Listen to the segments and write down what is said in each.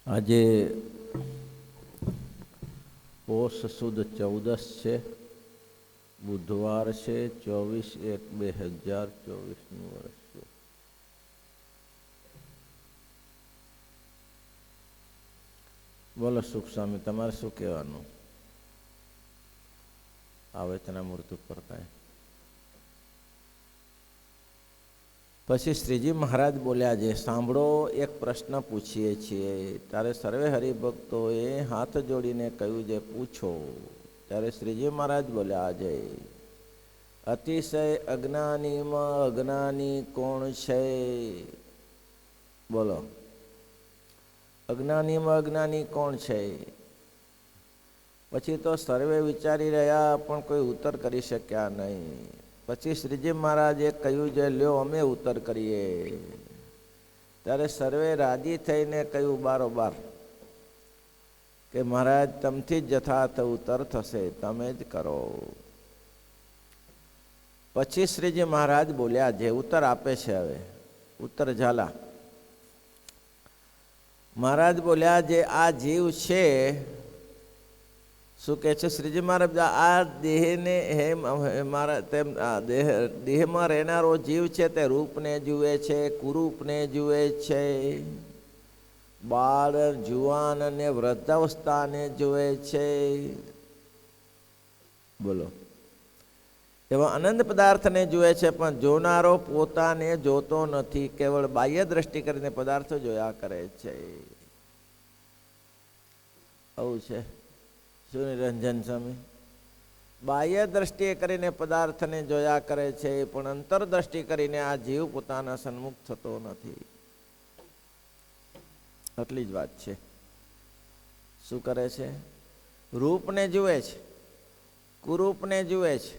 આજે પોષ સુદ 14 છે, બુધવાર છે, 24/1/2024નું વર્ષ છે. બોલો સુખ સ્વામી, તમારે શું કહેવાનું આવેતના મૂર્તિ ઉપર કાંઈ? પછી શ્રીજી મહારાજ બોલ્યા છે, સાંભળો, એક પ્રશ્ન પૂછીએ છીએ. ત્યારે સર્વે હરિભક્તોએ હાથ જોડીને કહ્યું છે, પૂછો. ત્યારે શ્રીજી મહારાજ બોલ્યા છે, અતિશય અજ્ઞાનીમાં અજ્ઞાની કોણ છે? બોલો, અજ્ઞાનીમાં અજ્ઞાની કોણ છે? પછી તો સર્વે વિચારી રહ્યા, પણ કોઈ ઉત્તર કરી શક્યા નહીં. પછી શ્રીજી મહારાજે કહ્યું છે, લ્યો અમે ઉત્તર કરીએ. ત્યારે સર્વે રાજી થઈને કહ્યું બારોબાર કે મહારાજ, તમથી જ યથાર્થ ઉત્તર થશે, તમે જ કરો. પછી શ્રીજી મહારાજ બોલ્યા, જે ઉત્તર આપે છે, હવે ઉત્તર ઝાલા. મહારાજ બોલ્યા, જે આ જીવ છે, શું કહે છે શ્રીજી મહારાજ? આ દેહને મારા દેહમાં રહેનારો જીવ છે, તે રૂપને જુએ છે, કુરૂપને જુએ છે, બાળ, જુવાન અને વૃદ્ધાવસ્થાને જુએ છે. બોલો, એવા અનંત પદાર્થને જુએ છે, પણ જોનારો પોતાને જોતો નથી, કેવળ બાહ્ય દ્રષ્ટિ કરીને પદાર્થો જોયા કરે છે. આવું છે શું નિરંજન સ્વામી? બાહ્ય દ્રષ્ટિએ કરીને પદાર્થને જોયા કરે છે, પણ અંતરદ્રષ્ટિ કરીને આ જીવ પોતાના સન્મુખ થતો નથી. આટલી જ વાત છે. શું કરે છે? રૂપને જુએ છે, કુરૂપને જુએ છે.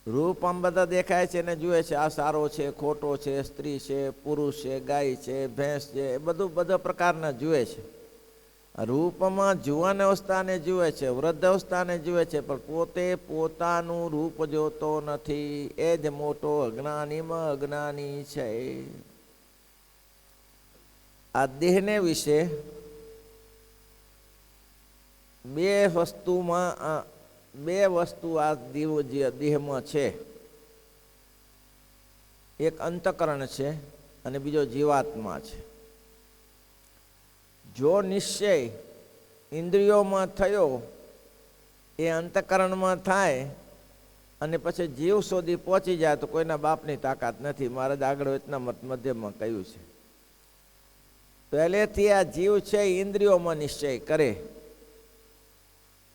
રૂપ આમ બધા દેખાય છે ને જુએ છે, આ સારો છે, ખોટો છે, સ્ત્રી છે, પુરુષ છે, ગાય છે, ભેંસ છે, એ બધા પ્રકારના જુએ છે. રૂપમાં જુવાન અવસ્થાને જુએ છે, વૃદ્ધ અવસ્થાને જુએ છે, પણ પોતે પોતાનું રૂપ જોતો નથી. એ જ મોટો અજ્ઞાનીમાં અજ્ઞાની છે. આ દેહને વિશે બે વસ્તુ આ દેહમાં છે. એક અંતકરણ છે અને બીજો જીવાત્મા છે. જો નિશ્ચય ઇન્દ્રિયોમાં થયો, એ અંતકરણમાં થાય અને પછી જીવ સુધી પહોંચી જાય તો કોઈના બાપની તાકાત નથી. મહારાજ આગળ વેતના મધ્યમાં કહ્યું છે, પહેલેથી આ જીવ છે ઇન્દ્રિયોમાં નિશ્ચય કરે.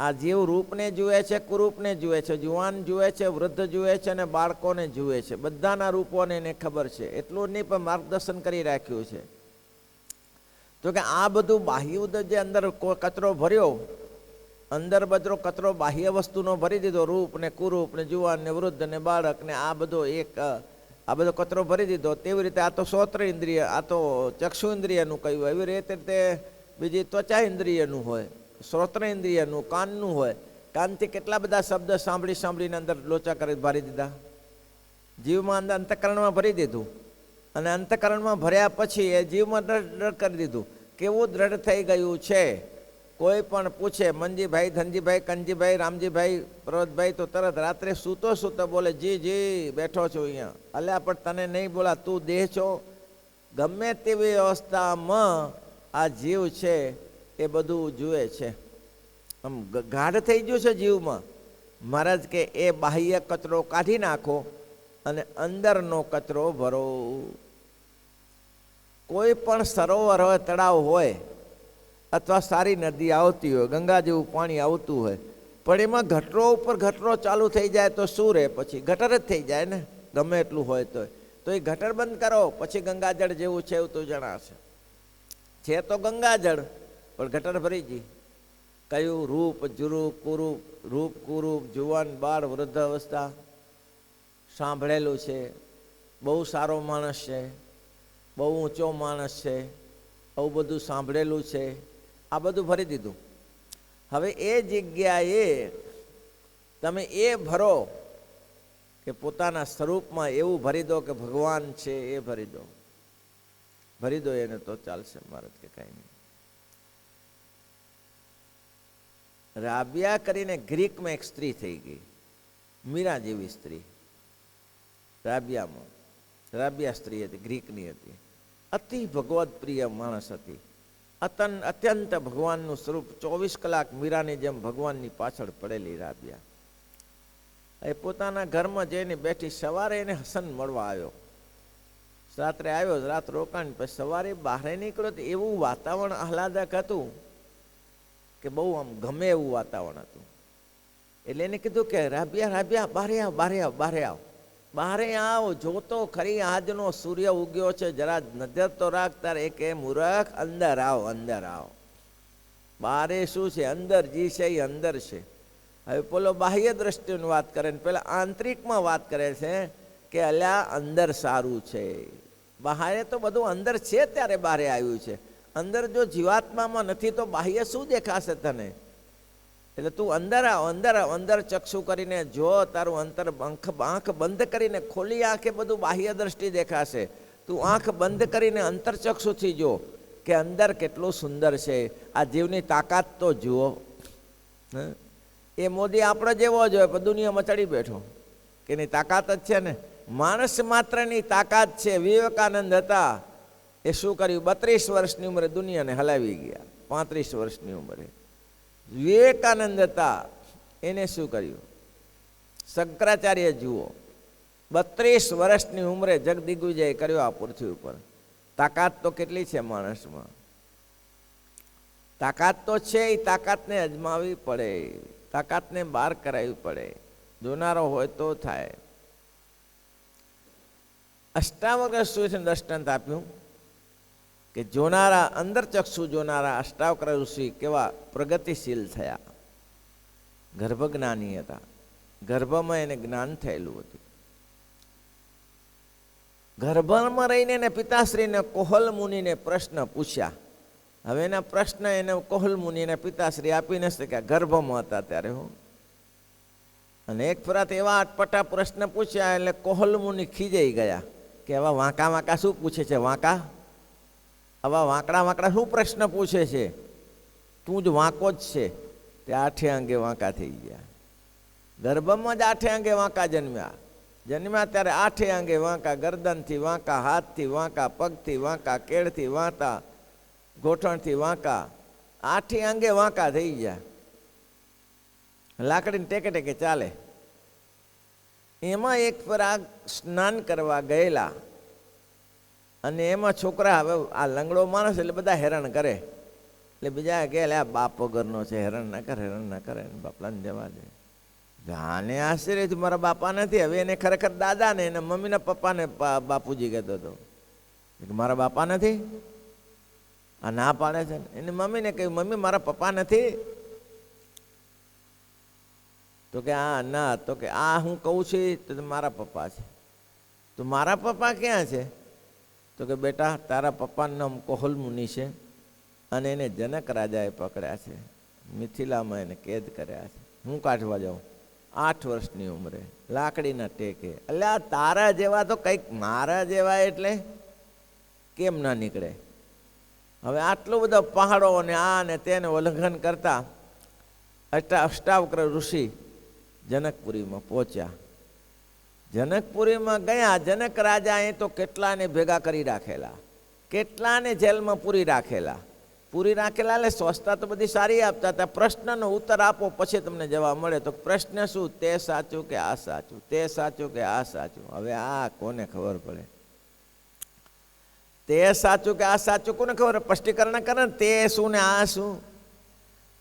આ જીવ રૂપને જુએ છે, કુરૂપને જુએ છે, જુવાન જુએ છે, વૃદ્ધ જુએ છે અને બાળકોને જુએ છે. બધાના રૂપોને એને ખબર છે. એટલું નહીં, પણ માર્ગદર્શન કરી રાખ્યું છે. તો કે આ બધું બાહ્ય જે અંદર કચરો ભર્યો, અંદર બધો કચરો બાહ્ય વસ્તુનો ભરી દીધો, રૂપ ને કુરૂપ ને જુવાન ને વૃદ્ધ ને બાળક ને આ બધો કચરો ભરી દીધો. તેવી રીતે આ તો શ્રોત્ર ઇન્દ્રિય, આ તો ચક્ષુ ઇન્દ્રિયનું કહ્યું. એવી રીતે બીજી ત્વચા ઇન્દ્રિયનું હોય, શ્રોત્ર ઇન્દ્રિયનું, કાનનું હોય. કાનથી કેટલા બધા શબ્દ સાંભળીને અંદર લોચા કરી ભરી દીધા. જીવમાં અંદર અંતકરણમાં ભરી દીધું અને અંતકરણમાં ભર્યા પછી એ જીવમાં દ્રઢ કરી દીધું. કેવું દ્રઢ થઈ ગયું છે? કોઈ પણ પૂછે, મંજીભાઈ, ધનજીભાઈ, કનજીભાઈ, રામજીભાઈ, પર્વતભાઈ, તો તરત રાત્રે સૂતો બોલે, જી બેઠો છું અહીંયા. અલ્યા પણ તને નહીં બોલા, તું દેહ છો. ગમે તેવી અવસ્થામાં આ જીવ છે એ બધું જુએ છે. આમ ગાઢ થઈ ગયું છે જીવમાં. મહારાજ કે એ બાહ્ય કચરો કાઢી નાખો અને અંદરનો કચરો ભરો. કોઈ પણ સરોવર હોય, તળાવ હોય અથવા સારી નદી આવતી હોય, ગંગા જેવું પાણી આવતું હોય, પણ એમાં ગટરો ઉપર ગટરો ચાલુ થઈ જાય તો શું રહે? પછી ગટર જ થઈ જાય ને, ગમે એટલું હોય તો એ ગટર બંધ કરો, પછી ગંગાજળ જેવું છે એવું તો જણાશે. છે તો ગંગાજળ, પણ ગટર ભરી ગઈ. કયું? રૂપ, કુરૂપ, જુવાન, બાળ, વૃદ્ધ અવસ્થા. સાંભળેલું છે, બહુ સારો માણસ છે, બહુ ઊંચો માણસ છે, આવું બધું સાંભળેલું છે. આ બધું ભરી દીધું. હવે એ જગ્યાએ તમે એ ભરો કે પોતાના સ્વરૂપમાં એવું ભરી દો કે ભગવાન છે, એ ભરી દો. ભરી દો એને તો ચાલશે. મારે કે કાંઈ નહીં. રાબિયા કરીને ગ્રીકમાં એક સ્ત્રી થઈ ગઈ, મીરા જેવી સ્ત્રી. રાબિયા સ્ત્રી હતી, ગ્રીકની હતી. અતિ ભગવત પ્રિય માણસ હતી. અત્યંત ભગવાનનું સ્વરૂપ. 24 કલાક મીરાની જેમ ભગવાનની પાછળ પડેલી રાબિયા. એ પોતાના ઘરમાં જઈને બેઠી. સવારે એને હસન મળવા આવ્યો. રાત્રે આવ્યો, રાત રોકાણ. પછી સવારે બહાર નીકળ્યો તો એવું વાતાવરણ આહલાદક હતું કે બહુ આમ ગમે એવું વાતાવરણ હતું. એટલે એને કીધું કે રાબિયા બહારે આવ, બહારે આવ, જોતો ખરી આજનો સૂર્ય ઉગ્યો છે, જરા નજર તો રાખ. તારે કે મૂરખ, અંદર આવ. બહારે શું છે? અંદર જી છે એ અંદર છે. હવે પેલો બાહ્ય દ્રષ્ટિની વાત કરે ને પેલા આંતરિકમાં વાત કરે છે કે અલ્યા અંદર સારું છે. બહારે તો બધું અંદર છે ત્યારે બહારે આવ્યું છે. અંદર જો જીવાત્મામાં નથી તો બાહ્ય શું દેખાશે તને? એટલે તું અંદર આવ, અંદર ચક્ષુ કરીને જો. તારું અંતર આંખ બંધ કરીને, ખોલી આંખે બધું બાહ્ય દ્રષ્ટિ દેખાશે. તું આંખ બંધ કરીને અંતર ચક્ષુથી જો કે અંદર કેટલું સુંદર છે. આ જીવની તાકાત તો જુઓ. એ મોદી આપણો જેવો જ હોય પણ દુનિયામાં ચડી બેઠો. કે એની તાકાત જ છે ને. માણસ માત્રની તાકાત છે. વિવેકાનંદ હતા, એ શું કર્યું? 32 વર્ષની ઉંમરે દુનિયાને હલાવી ગયા. 35 વર્ષની ઉંમરે વિવેકાનંદ હતા, એને શું કર્યું? શંકરાચાર્ય જુઓ, 32 વર્ષની ઉંમરે જગદિગ્વિજય કર્યો આ પૃથ્વી ઉપર. તાકાત તો કેટલી છે માણસમાં? તાકાત તો છે, એ તાકાતને અજમાવવી પડે, તાકાતને બહાર કરાવવી પડે. જોનારો હોય તો થાય. અષ્ટાવક્ર ઋષિએ દ્રષ્ટાંત આપ્યું કે જોનારા, અંદર ચક્ષુ જોનારા અષ્ટાવક્ર ઋષિ કેવા પ્રગતિશીલ થયા. ગર્ભજ્ઞાની હતા. ગર્ભમાં એને જ્ઞાન થયેલું હતું. ગર્ભમાં રહીને એને પિતાશ્રીને કોહલ મુનિને પ્રશ્ન પૂછ્યા. હવે એના પ્રશ્ન એને કોહલ મુનિને પિતાશ્રી આપી ન શક્યા, ગર્ભમાં હતા ત્યારે. અને એક ફરાત એવા અટપટા પ્રશ્ન પૂછ્યા એટલે કોહલ મુનિ ખીજાઈ ગયા કે આવા વાંકા શું પૂછે છે? આવા વાંકડા શું પ્રશ્ન પૂછે છે? તું જ વાંકો જ છે. તે 8 અંગે વાંકા થઈ ગયા. ગર્ભમાં જ 8 અંગે વાંકા જન્મ્યા ત્યારે 8 અંગે વાંકા. ગરદનથી વાંકા, હાથથી વાંકા, પગથી વાંકા, કેળથી વાંકા, ગોઠણથી વાંકા. 8 અંગે વાંકા થઈ ગયા. લાકડીને ટેકે ચાલે. એમાં એક પર આ સ્નાન કરવા ગયેલા અને એમાં છોકરા, હવે આ લંગડો માણસ એટલે બધા હેરાન કરે. એટલે બીજા કે આ બાપ વગરનો છે, હેરાન ના કરે. બાપલાને જવા દે. આને આશ્ચર્ય થયું, મારા બાપા નથી. હવે એને ખરેખર દાદા ને એના મમ્મીના પપ્પાને બાપુજી કહેતો હતો. મારા બાપા નથી. આ ના પાડે છે. એને મમ્મીને કહ્યું, મમ્મી મારા પપ્પા નથી. તો કે આ ના, તો કે આ હું કહું છું તો મારા પપ્પા છે. તો મારા પપ્પા ક્યાં છે? તો કે બેટા તારા પપ્પાનું નામ કોહલ મુનિ છે અને એને જનક રાજાએ પકડ્યા છે. મિથિલામાં એને કેદ કર્યા છે. હું કાઢવા જાઉં 8 વર્ષની ઉંમરે, લાકડીના ટેકે. એટલે આ તારા જેવા તો કંઈક મારા જેવા એટલે કેમ ના નીકળે? હવે આટલું બધો પહાડો અને આ ને તેને ઉલ્લંઘન કરતા અષ્ટાવક્ર ઋષિ જનકપુરીમાં પહોંચ્યા. જનકપુરીમાં ગયા. જનક રાજાએ તો કેટલાને ભેગા કરી રાખેલા, કેટલાને જેલમાં પૂરી રાખેલા એટલે સ્વસ્થતા તો બધી સારી આપતા હતા. પ્રશ્નનો ઉત્તર આપો પછી તમને જવાબ મળે. તો પ્રશ્ન શું? તે સાચું કે આ સાચું? તે સાચું કે આ સાચું? હવે આ કોને ખબર પડે? તે સાચું કે આ સાચું કોને ખબર? સ્પષ્ટીકરણ કરે ને, તે શું ને આ શું?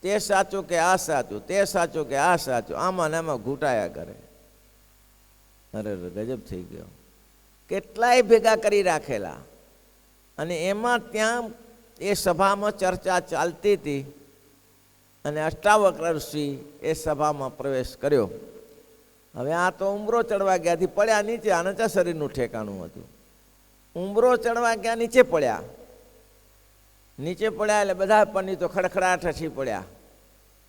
તે સાચું કે આ સાચું? તે સાચું કે આ સાચું? આમાં ને આમાં ઘૂંટાયા કરે. અરે ગજબ થઈ ગયો. કેટલાય ભેગા કરી રાખેલા. અને એમાં ત્યાં એ સભામાં ચર્ચા ચાલતી હતી અને અષ્ટાવક્ર ઋષિ એ સભામાં પ્રવેશ કર્યો. હવે આ તો ઉંબરો ચડવા ગયાથી પડ્યા નીચે. આના શરીરનું ઠેકાણું હતું. ઉંબરો ચડવા ગયા, નીચે પડ્યા એટલે બધા પંડિતો ખડખડાટ હસી પડ્યા.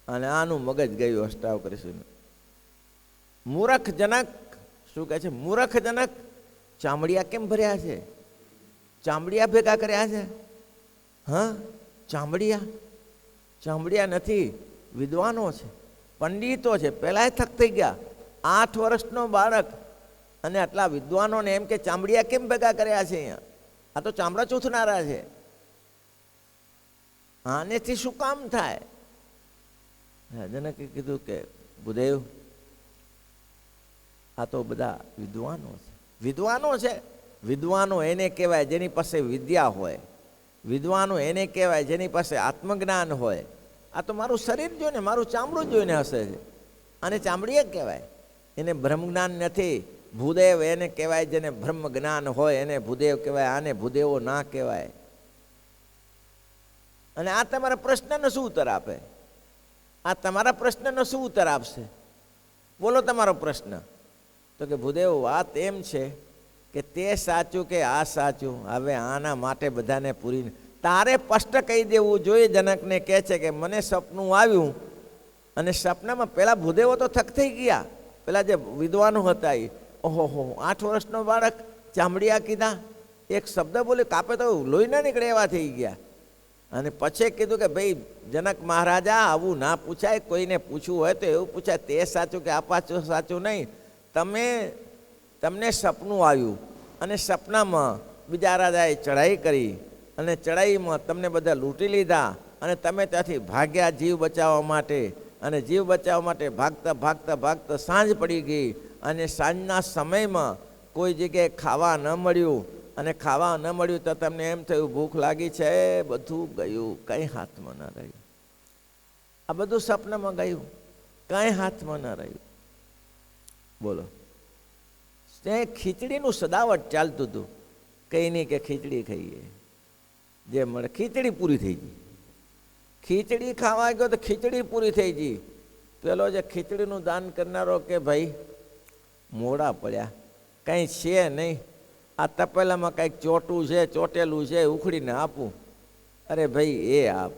અને આનું મગજ ગયું અષ્ટાવક્ર ઋષિનું. મૂર્ખ જનક શું કહે છે? મૂર્ખ જનક, ચામડિયા કેમ ભર્યા છે? ચામડિયા ભેગા કર્યા છે? હા, ચામડિયા નથી, વિદ્વાનો છે, પંડિતો છે. પહેલાં થક થઈ ગયા. 8 વર્ષનો બાળક અને આટલા વિદ્વાનોને એમ કે ચામડિયા કેમ ભેગા કર્યા છે અહીંયા? આ તો ચામડા ચૂથનારા છે. આનેથી શું કામ થાય? જનકે કીધું કે ભૂદેવ, આ તો બધા વિદ્વાનો છે. વિદ્વાનો છે? વિદ્વાનો એને કહેવાય જેની પાસે વિદ્યા હોય. વિદ્વાનો એને કહેવાય જેની પાસે આત્મજ્ઞાન હોય. આ તો મારું શરીર જોઈને, મારું ચામડું જોઈને હસે છે. આને ચામડીએ કહેવાય. એને બ્રહ્મજ્ઞાન નથી. ભૂદેવ એને કહેવાય જેને બ્રહ્મ જ્ઞાન હોય, એને ભૂદેવ કહેવાય. આને ભૂદેવો ના કહેવાય. અને આ તમારા પ્રશ્નનો શું ઉત્તર આપે? આ તમારા પ્રશ્નનો શું ઉત્તર આપશે? બોલો તમારો પ્રશ્ન. તો કે ભૂદેવ, વાત એમ છે કે તે સાચું કે આ સાચું, હવે આના માટે બધાને પૂરી તારે સ્પષ્ટ કહી દેવું જોઈએ. જનકને કહે છે કે મને સપનું આવ્યું, અને સપનામાં પેલા ભૂદેવો તો થક થઈ ગયા. પેલા જે વિદ્વાનો હતા એ, ઓહો 8 વર્ષનો બાળક, ચામડિયા કીધા, એક શબ્દ બોલ્યો, કાપે તો લોહી ના નીકળે એવા થઈ ગયા. અને પછી કીધું કે ભાઈ જનક મહારાજા, આવું ના પૂછાય. કોઈને પૂછવું હોય તો એવું પૂછાય, તે સાચું કે આ સાચું નહીં. તમને સપનું આવ્યું, અને સપનામાં બીજા રાજાએ ચડાઈ કરી, અને ચડાઈમાં તમને બધા લૂંટી લીધા, અને તમે ત્યાંથી ભાગ્યા જીવ બચાવવા માટે. અને જીવ બચાવવા માટે ભાગતા સાંજ પડી ગઈ. અને સાંજના સમયમાં કોઈ જગ્યાએ ખાવા ન મળ્યું. અને ખાવા ન મળ્યું તો તમને એમ થયું ભૂખ લાગી છે, બધું ગયું, કંઈ હાથમાં ન રહ્યું. આ બધું સપનામાં ગયું, કંઈ હાથમાં ન રહ્યું. બોલો. ત્યાં ખીચડીનું સદાવટ ચાલતું હતું. કંઈ નહીં કે ખીચડી ખાઈએ, જે મળે ખીચડી પૂરી થઈ ગઈ. ખીચડી ખાવા ગયો તો ખીચડી પૂરી થઈ ગઈ. પેલો જે ખીચડીનું દાન કરનારો કે ભાઈ મોડા પડ્યા, કંઈ છે નહીં, આ તપેલામાં કંઈક ચોટું છે, ચોટેલું છે, ઉખડીને આપું. અરે ભાઈ એ આપ.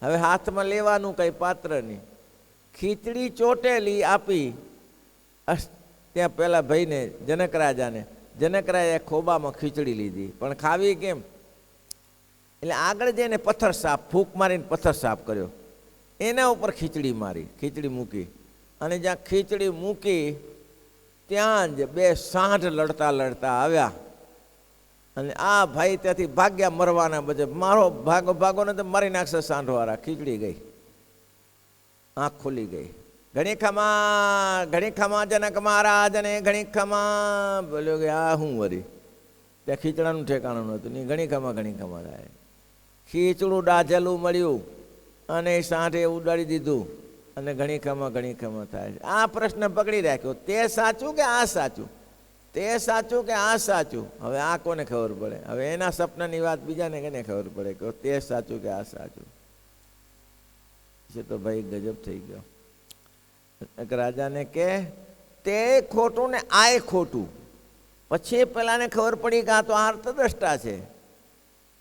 હવે હાથમાં લેવાનું કંઈ પાત્ર નહીં. ખીચડી ચોટેલી આપી. ત્યાં પેલા ભાઈને જનક રાજાએ ખોબામાં ખીચડી લીધી, પણ ખાવી કેમ? એટલે આગળ જઈને પથ્થર સાફ, ફૂંક મારીને પથ્થર સાફ કર્યો. એના ઉપર ખીચડી મારી, ખીચડી મૂકી. અને જ્યાં ખીચડી મૂકી ત્યાં જ 2 સાંઢ લડતા આવ્યા. અને આ ભાઈ ત્યાંથી ભાગ્યા મરવાના બજે. મારો ભાગો ને તો મારી નાખશે સાંઢવાળા. ખીચડી ગઈ, આંખ ખુલી ગઈ. ઘણી ખમા જનક મહારાજ, અને ઘણી ખમા. બોલ્યો કે આ હું વરી, ત્યાં ખીચડાનું ઠેકાણું નહોતું. નહીં, ઘણી ખમા થાય. ખીચડું ડાજેલું મળ્યું, અને સાંઠે ઉડાડી દીધું. અને ઘણી ખમા થાય. આ પ્રશ્ન પકડી રાખ્યો, તે સાચું કે આ સાચું? તે સાચું કે આ સાચું? હવે આ કોને ખબર પડે? હવે એના સપનાની વાત બીજાને કેને ખબર પડે કે તે સાચું કે આ સાચું? છે તો ભાઈ ગજબ થઈ ગયો. રાજાને કે તે ખોટું ને આ ખોટું. પછી પેલાને ખબર પડી કે આ તો અર્થદ્રષ્ટા છે,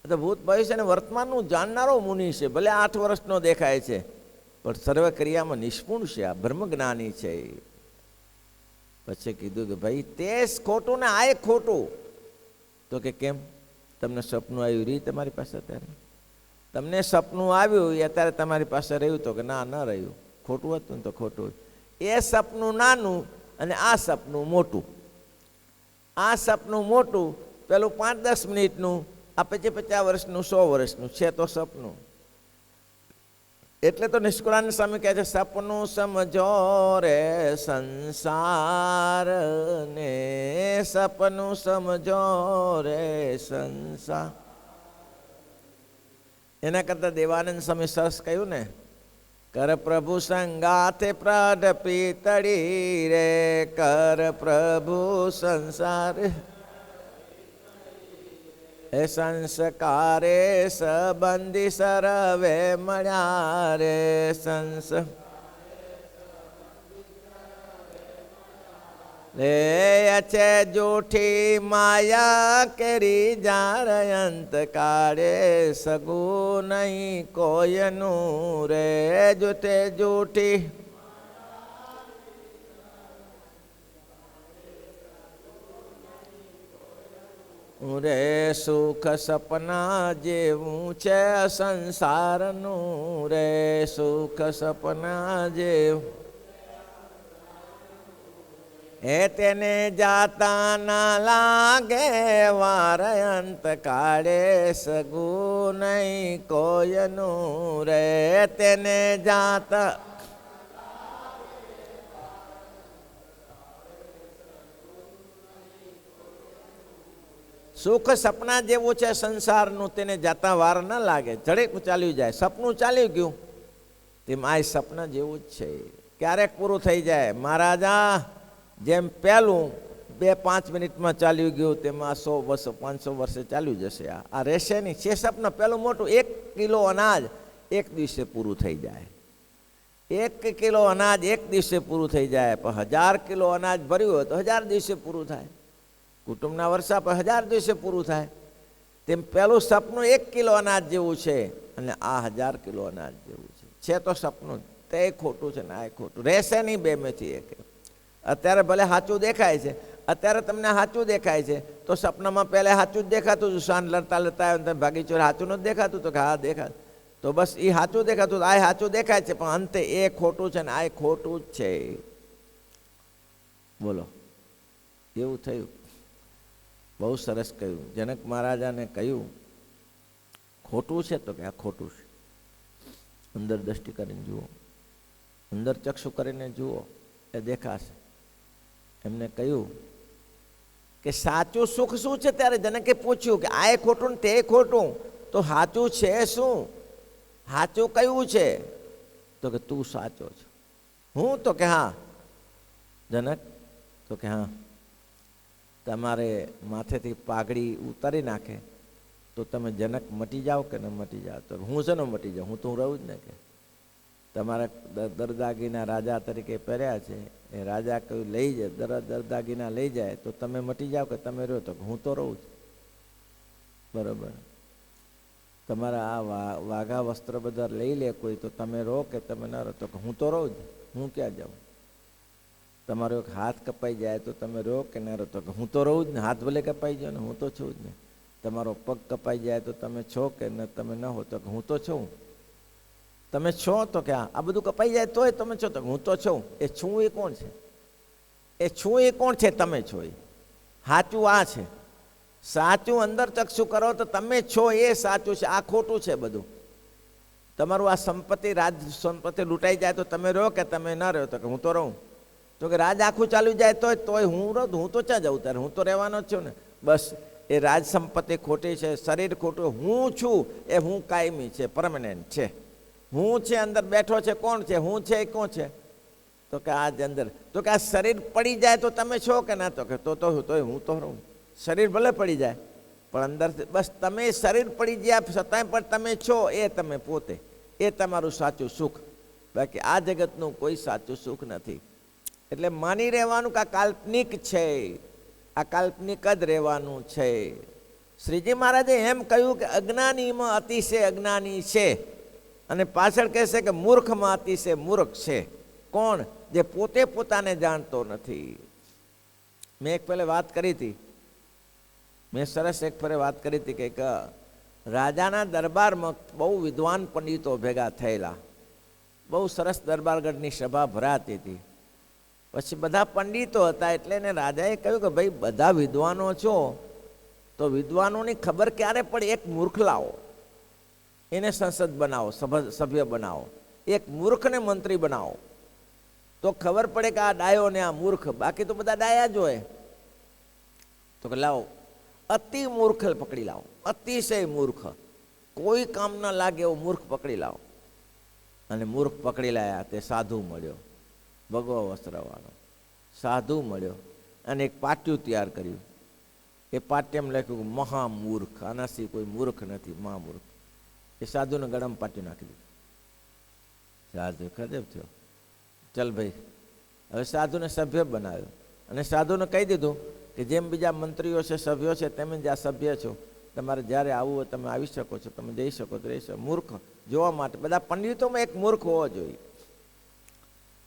તો ભૂત ભવિષ્ય અને વર્તમાનનું જાણનારો મુનિ છે. ભલે 8 વર્ષનો દેખાય છે, પણ સર્વ ક્રિયામાં નિષ્પુણ છે, આ બ્રહ્મજ્ઞાની છે. પછી કીધું કે ભાઈ તે ખોટું ને આ ખોટું. તો કે કેમ? તમને સપનું આવ્યું રહી તમારી પાસે? અત્યારે તમને સપનું આવ્યું એ અત્યારે તમારી પાસે રહ્યું? તો કે ના, ન રહ્યું. ખોટું હતું ને તો ખોટું. એ સપનું નાનું અને આ સપનું મોટું. આ સપનું મોટું, પેલું 5-10 મિનિટનું, આ 50 વર્ષનું, 100 વર્ષનું છે તો સપનું. એટલે તો નિષ્કુળાનંદ સ્વામી કહે છે, સપનું સમજો રે સંસાર ને, સપનું સમજો રે સંસાર. એના કરતા દેવાનંદ સ્વામી સરસ કહ્યું ને, કર પ્રભુ સંગાથે પ્રાઢ પીતળી રે, કર પ્રભુ સંસાર એ સંસ્કારે સંબંધી સરવે મળ્યા રે. રે છે જૂઠી માયા કેરી જાર અંત કાળે, સગું નહીં કોઈનું રે. જૂઠે જૂઠી રે સુખ સપના જેવું છે સંસારનું રે સુખ સપના જેવું એ તેને જાતા ના લાગે વાર અંત કાળે સગું નહીં કોયનું રે તેને જાતા સુખ સપના જેવું છે સંસારનું તેને જાતા વાર ન લાગે જડે ચાલ્યું જાય સપનું ચાલ્યું ગયું તેમ આ સપના જેવું જ છે ક્યારેક પૂરું થઈ જાય મહારાજા જેમ પહેલું 2-5 મિનિટમાં ચાલ્યું ગયું તેમાં 100 વર્ષ 500 વર્ષે ચાલ્યું જશે આ રહેશે નહીં છે સપના પહેલું મોટું 1 કિલો અનાજ એક દિવસે પૂરું થઈ જાય 1 કિલો અનાજ એક દિવસે પૂરું થઈ જાય પણ 1000 કિલો અનાજ ભર્યું હોય તો 1000 દિવસે પૂરું થાય કુટુંબના વર્ષા પર 1000 દિવસે પૂરું થાય તેમ પહેલું સપનું 1 કિલો અનાજ જેવું છે અને આ 1000 કિલો અનાજ જેવું છે તો સપનું તે ખોટું છે ને આ ખોટું રહેશે નહીં બેમાંથી એક અત્યારે ભલે સાચું દેખાય છે અત્યારે તમને સાચું દેખાય છે તો સપનામાં પહેલાં સાચું જ દેખાતું હતું શાન લડતા લડતા આવ્યો ભાગી ચોર સાચું નથી દેખાતું તો કે હા દેખાતું તો બસ એ સાચું દેખાતું આ સાચું દેખાય છે પણ અંતે એ ખોટું છે ને આ ખોટું જ છે બોલો એવું થયું બહુ સરસ કહ્યું જનક મહારાજાને કહ્યું ખોટું છે તો કે આ ખોટું છે અંદર દ્રષ્ટિ કરીને જુઓ અંદર ચક્ષુ કરીને જુઓ એ દેખાશે એમને કહ્યું કે સાચું સુખ શું છે ત્યારે જનકે પૂછ્યું કે આ ખોટું ને તે ખોટું તો સાચું છે શું સાચું કયું છે તો કે તું સાચો છો હું તો કે હા જનક તો કે હા તમારે માથેથી પાઘડી ઉતારી નાખે તો તમે જનક મટી જાઓ કે ન મટી જાઓ તો હું છે ને મટી જાઉં હું તો હું રહું જ ને કે તમારા દરદાગીના રાજા તરીકે પહેર્યા છે એ રાજા કયું લઈ જાય દરદાગીના લઈ જાય તો તમે મટી જાઓ કે તમે રહો તો હું તો રહું જ બરાબર તમારા આ વાઘા વસ્ત્ર બધા લઈ લે કોઈ તો તમે રહો કે તમે ન રહો તો હું તો રહું જ હું ક્યાં જાઉં તમારો એક હાથ કપાઈ જાય તો તમે રહો કે ન રહો તો હું તો રહું જ ને હાથ ભલે કપાઈ જાય ને હું તો છું જ ને તમારો પગ કપાઈ જાય તો તમે છો કે ન તમે ન હો તો હું તો છું તમે છો તો કે આ બધું કપાઈ જાય તોય તમે છો તો હું તો છું એ છું એ કોણ છે એ છું એ કોણ છે તમે છો એ સાચું આ છે સાચું અંદર ચક્ષુ કરો તો તમે છો એ સાચું છે આ ખોટું છે બધું તમારું આ સંપત્તિ રાજ સંપત્તિ લૂંટાઈ જાય તો તમે રહો કે તમે ન રહો તો કે હું તો રહું તો કે રાજ આખું ચાલ્યું જાય તોય હું રહું હું તો ક્યાં જાઉં ત્યારે હું તો રહેવાનો જ છું ને બસ એ રાજ સંપત્તિ ખોટી છે શરીર ખોટું હું છું એ હું કાયમી છે પરમેનન્ટ છે હું છે અંદર બેઠો છે કોણ છે હું છે એ કોણ છે તો કે આ અંદર તો કે આ શરીર પડી જાય તો તમે છો કે ના તો કે તોય હું તો રહું શરીર ભલે પડી જાય પણ અંદરથી બસ તમે શરીર પડી ગયા છતાંય પણ તમે છો એ તમે પોતે એ તમારું સાચું સુખ બાકી આ જગતનું કોઈ સાચું સુખ નથી એટલે માની રહેવાનું કે આ કાલ્પનિક છે આ કાલ્પનિક જ રહેવાનું છે શ્રીજી મહારાજે એમ કહ્યું કે અજ્ઞાનીમાં અતિશય અજ્ઞાની છે અને પાછળ કહેશે કે મૂર્ખમાં અતિશય મૂર્ખ છે કોણ જે પોતે પોતાને જાણતો નથી મેં એક પહેલે વાત કરી હતી મેં સરસ એક ફરે વાત કરી હતી કે એક રાજાના દરબારમાં બહુ વિદ્વાન પંડિતો ભેગા થયેલા બહુ સરસ દરબારગઢની સભા ભરાતી હતી પછી બધા પંડિતો હતા એટલે એને રાજાએ કહ્યું કે ભાઈ બધા વિદ્વાનો છો તો વિદ્વાનોની ખબર ક્યારે પડે એક મૂર્ખ લાવો એને સંસદ બનાવો સભ્ય બનાવો એક મૂર્ખને મંત્રી બનાવો તો ખબર પડે કે આ ડાયો ને આ મૂર્ખ બાકી તો બધા ડાયા જ હોય તો કે લાવો અતિ મૂર્ખ પકડી લાવો અતિશય મૂર્ખ કોઈ કામ ન લાગે એવો મૂર્ખ પકડી લાવો અને મૂર્ખ પકડી લાયા તે સાધુ મળ્યો ભગવો વસ્ત્રવાળો સાધુ મળ્યો અને એક પાટિયું તૈયાર કર્યું એ પાટ્યમ લખ્યું મહામૂર્ખ આનાથી કોઈ મૂર્ખ નથી મહામૂર્ખ એ સાધુને ગળામાં પાટિયું નાખી દીધું સાધુ ખરેબ થયો ચલ ભાઈ હવે સાધુને સભ્ય બનાવ્યો અને સાધુને કહી દીધું કે જેમ બીજા મંત્રીઓ છે સભ્યો છે તેમ જ આ સભ્ય છો તમારે જ્યારે આવવું હોય તમે આવી શકો છો તમે જઈ શકો તો રહી શકો મૂર્ખ જોવા માટે બધા પંડિતોમાં એક મૂર્ખ હોવો જોઈએ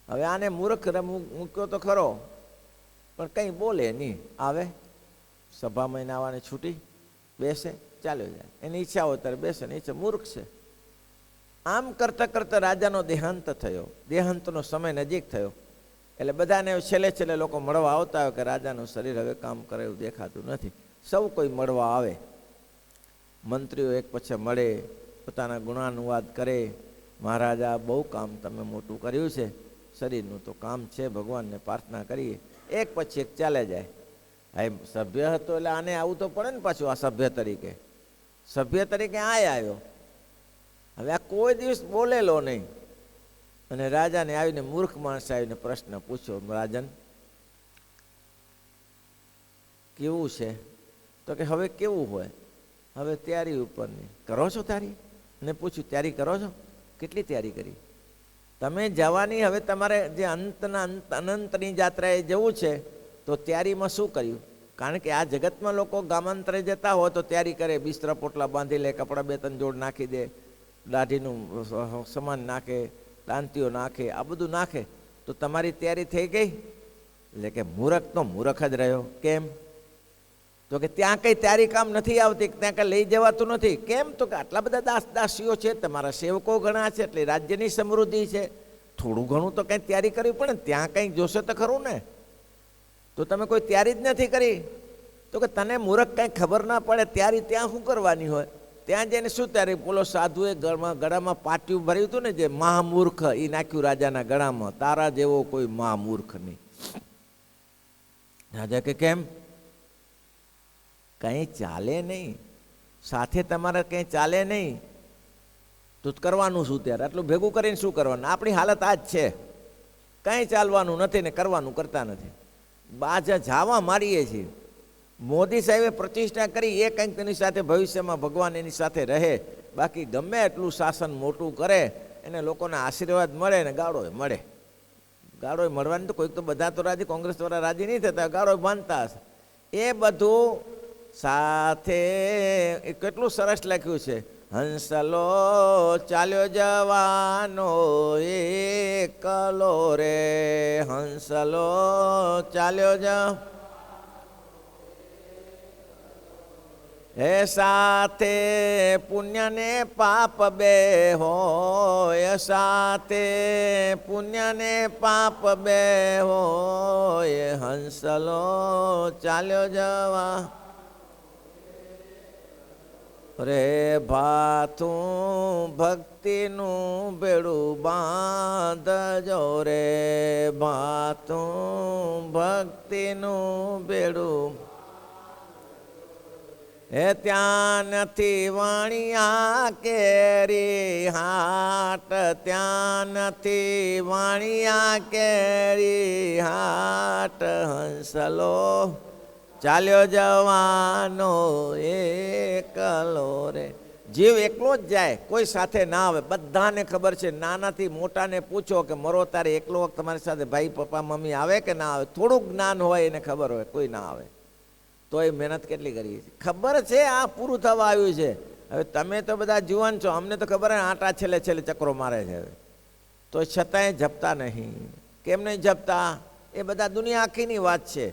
હવે આને મૂર્ખ મૂક્યો તો ખરો પણ કંઈ બોલે નહીં આવે સભામાં એને આવવાની છૂટી બેસે, ચાલ્યો જાય. એની ઈચ્છા હોય ત્યારે બેસે, ને ઈચ્છા મૂર્ખ છે. આમ કરતાં કરતાં રાજાનો દેહાંત થયો. દેહાંતનો સમય નજીક થયો એટલે બધાને છેલ્લે છેલ્લે લોકો મળવા આવતા હોય કે રાજાનું શરીર હવે કામ કરે એવું દેખાતું નથી. સૌ કોઈ મળવા આવે. મંત્રીઓ એક પછી મળે, પોતાના ગુણાનુવાદ કરે. મહારાજા, બહુ કામ તમે મોટું કર્યું છે, શરીરનું તો કામ છે, ભગવાનને પ્રાર્થના કરીએ. એક પછી એક ચાલે જાય. હા, સભ્ય હતો એટલે આને આવું તો પડે ને પાછું. આ સભ્ય તરીકે આવ્યો. હવે આ કોઈ દિવસ બોલેલો નહીં. અને રાજાને આવીને મૂર્ખ માણસ આવીને પ્રશ્ન પૂછ્યો, રાજન કેવું છે? તો કે હવે કેવું હોય? હવે તૈયારી ઉપરની કરો છો તારી? અને પૂછ્યું, તૈયારી કરો છો? કેટલી તૈયારી કરી? તમે જવાની, હવે તમારે જે અનંતની જાત્રાએ જવું છે, તો તૈયારીમાં શું કર્યું? કારણ કે આ જગતમાં લોકો ગામાંતરે જતા હોય તો તૈયારી કરે, બિસ્તરા પોટલા બાંધી લે, કપડાં 2-3 જોડ નાખી દે, દાઢીનું સામાન નાખે, દાંતીઓ નાખે, આ બધું નાખે. તો તમારી તૈયારી થઈ ગઈ? એટલે કે મૂરખ તો મૂરખ જ રહ્યો. કેમ? તો કે ત્યાં કંઈ તૈયારી કામ નથી આવતી, ત્યાં કંઈ લઈ જવાતું નથી. કેમ? તો કે આટલા બધા દાસીઓ છે, તમારા સેવકો ઘણા છે, એટલે રાજ્યની સમૃદ્ધિ છે, થોડું ઘણું તો કંઈ તૈયારી કરવી પડે ને. ત્યાં કંઈક જોશે તો ખરું ને. તો તમે કોઈ તૈયારી જ નથી કરી. તો કે તને મૂરખ કંઈ ખબર ના પડે, તૈયારી ત્યાં શું કરવાની હોય? ત્યાં જઈને શું તૈયારી? બોલો, સાધુએ ગળામાં પાટિયું ભર્યું હતું ને, જે મહામૂર્ખ, એ નાખ્યું રાજાના ગળામાં. તારા જેવો કોઈ મહામૂર્ખ નહીં. રાજા કે કેમ? કંઈ ચાલે નહીં, સાથે તમારે કંઈ ચાલે નહીં, તો કરવાનું શું ત્યારે? આટલું ભેગું કરીને શું કરવાનું? આપણી હાલત આ જ છે, કંઈ ચાલવાનું નથી ને કરવાનું કરતા નથી. બાજા જાવા મારીએ છીએ. મોદી સાહેબે પ્રતિષ્ઠા કરી, એ કંઈક તેની સાથે ભવિષ્યમાં ભગવાન એની સાથે રહે. બાકી ગમે એટલું શાસન મોટું કરે, એને લોકોના આશીર્વાદ મળે ને ગાળોય મળે. ગાળોય મળવાની તો કોઈક તો, બધા તો રાજી, કોંગ્રેસ દ્વારા રાજી નહીં થતા, ગાળોય બાંધતા હશે. એ બધું સાથે કેટલું સરસ લખ્યું છે. હંસલો ચાલ્યો જવાનો એકલો રે, હંસલો ચાલ્યો હે સાથે પુણ્ય ને પાપ બે હોય, સાથે પુણ્ય ને પાપ બે હોય, હંસલો ચાલ્યો જવા રે ભાથું ભક્તિનું બેડું બાંધજો રે, ભાથું ભક્તિનું બેડું. હે ત્યાં નથી વાણિયા કેરી હાટ, ત્યાં નથી વાણિયા કેરી હાટ, હંસલો ચાલ્યો જવાનો એકલો રે. જીવ એકલો જ જાય, કોઈ સાથે ના આવે. બધાને ખબર છે, નાનાથી મોટાને પૂછો કે મરો તારે એકલો વખત તમારી સાથે ભાઈ પપ્પા મમ્મી આવે કે ના આવે? થોડુંક જ્ઞાન હોય એને ખબર હોય, કોઈ ના આવે. તો એ મહેનત કેટલી કરીએ છીએ, ખબર છે આ પૂરું થવા આવ્યું છે. હવે તમે તો બધા જુવાન છો, અમને તો ખબર આટા છેલ્લે છેલ્લે ચક્રો મારે છે. તો છતાંય જપતા નહીં. કેમ નહીં જપતા? એ બધા દુનિયા આખીની વાત છે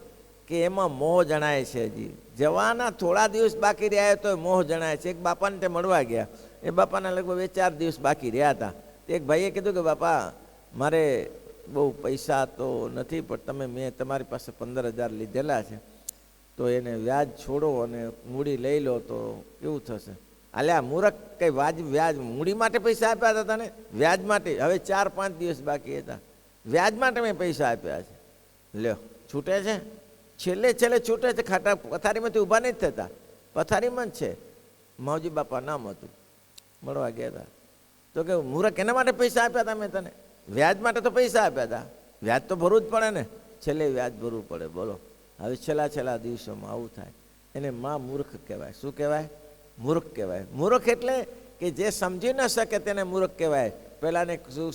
કે એમાં મોહ જણાય છે. હજી જવાના થોડા દિવસ બાકી રહ્યા તો મોહ જણાય છે. એક બાપાને તે મળવા ગયા, એ બાપાના લગભગ 2-4 દિવસ બાકી રહ્યા હતા. એક ભાઈએ કીધું કે બાપા મારે બહુ પૈસા તો નથી, પણ મેં તમારી પાસે 15,000 લીધેલા છે, તો એને વ્યાજ છોડો અને મૂડી લઈ લો તો કેવું થશે? અલ્યા મૂરખ, કંઈ વ્યાજ મૂડી માટે પૈસા આપ્યા હતા તને? વ્યાજ માટે? હવે 4-5 દિવસ બાકી હતા, વ્યાજ માટે મેં પૈસા આપ્યા છે. લ્યો, છૂટે છે? છેલ્લે છેલ્લે છૂટે છે. ખાટા પથારીમાંથી ઊભા નહીં થતા, પથારીમાં જ છે. માવજી બાપા નામ હતું, મળવા ગયા હતા. તો કે મૂરખ, એના માટે પૈસા આપ્યા હતા મેં તને? વ્યાજ માટે તો પૈસા આપ્યા હતા, વ્યાજ તો ભરવું જ પડે ને, છેલ્લે વ્યાજ ભરવું પડે. બોલો, હવે છેલ્લા દિવસોમાં આવું થાય. એને માં મૂર્ખ કહેવાય. શું કહેવાય? મૂર્ખ કહેવાય. મૂર્ખ એટલે કે જે સમજી ન શકે તેને મૂર્ખ કહેવાય. પહેલાંને શું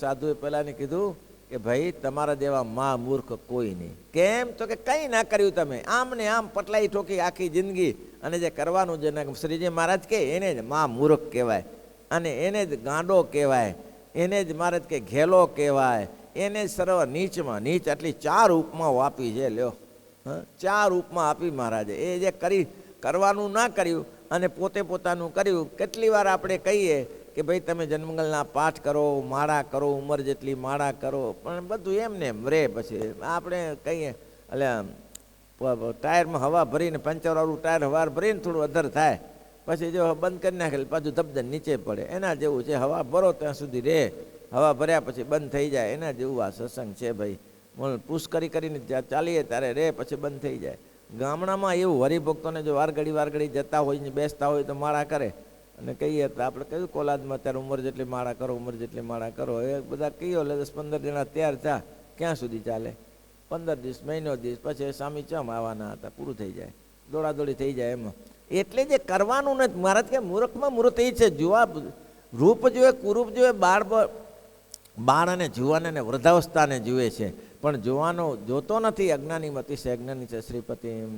સાધુએ પહેલાંને કીધું કે ભાઈ તમારા જેવા માં મૂર્ખ કોઈ નહીં. કેમ? તો કે કંઈ ના કર્યું તમે, આમ ને આમ પટલાઈ ઠોકી આખી જિંદગી, અને જે કરવાનું જે શ્રીજી મહારાજ કહે એને જ માં મૂર્ખ કહેવાય, અને એને જ ગાંડો કહેવાય, એને જ મહારાજ કે ઘેલો કહેવાય, એને જ સર્વ નીચમાં નીચ. આટલી 4 ઉપમાઓ આપી છે. લ્યો, 4 ઉપમા આપી મહારાજે. એ જે કરવાનું ના કર્યું અને પોતે પોતાનું કર્યું. કેટલી વાર આપણે કહીએ કે ભાઈ તમે જન્મંગલના પાઠ કરો, માળા કરો, ઉંમર જેટલી માળા કરો, પણ બધું એમને એમ રે. પછી આપણે કહીએ એટલે ટાયરમાં હવા ભરીને પંચરવાળું ટાયર હવા ભરીને થોડું અધર થાય, પછી જો બંધ કરી નાખે પાછું ધબધબ નીચે પડે. એના જેવું છે, હવા ભરો ત્યાં સુધી રહે, હવા ભર્યા પછી બંધ થઈ જાય. એના જેવું આ સત્સંગ છે ભાઈ. પુશ કરીને ચાલીએ ત્યારે રે, પછી બંધ થઈ જાય. ગામડામાં એવું હરિભક્તોને જો વારઘડી જતા હોય ને બેસતા હોય તો માળા કરે અને કહીએ તો આપણે કહ્યું કોલાદમાં અત્યારે ઉંમર જેટલી માળા કરો, ઉંમર જેટલી માળા કરો. એ બધા કહીએ એટલે 10-15 જણા તૈયાર થયા, ક્યાં સુધી ચાલે? 15 દિવસ, મહિનો દિવસ, પછી સ્વામી ચમ આવવાના હતા, પૂરું થઈ જાય, દોડાદોડી થઈ જાય એમાં. એટલે જે કરવાનું નથી મહારાજ કે મૂર્ખમાં મૂર્ખ એ છે, જોવા રૂપ જોવે, કુરૂપ જોવે, બાળ અને જુવાન અને વૃદ્ધાવસ્થાને જુએ છે, પણ જોવાનો જોતો નથી. અજ્ઞાની મતી છે, અજ્ઞાની છે શ્રીપતિ.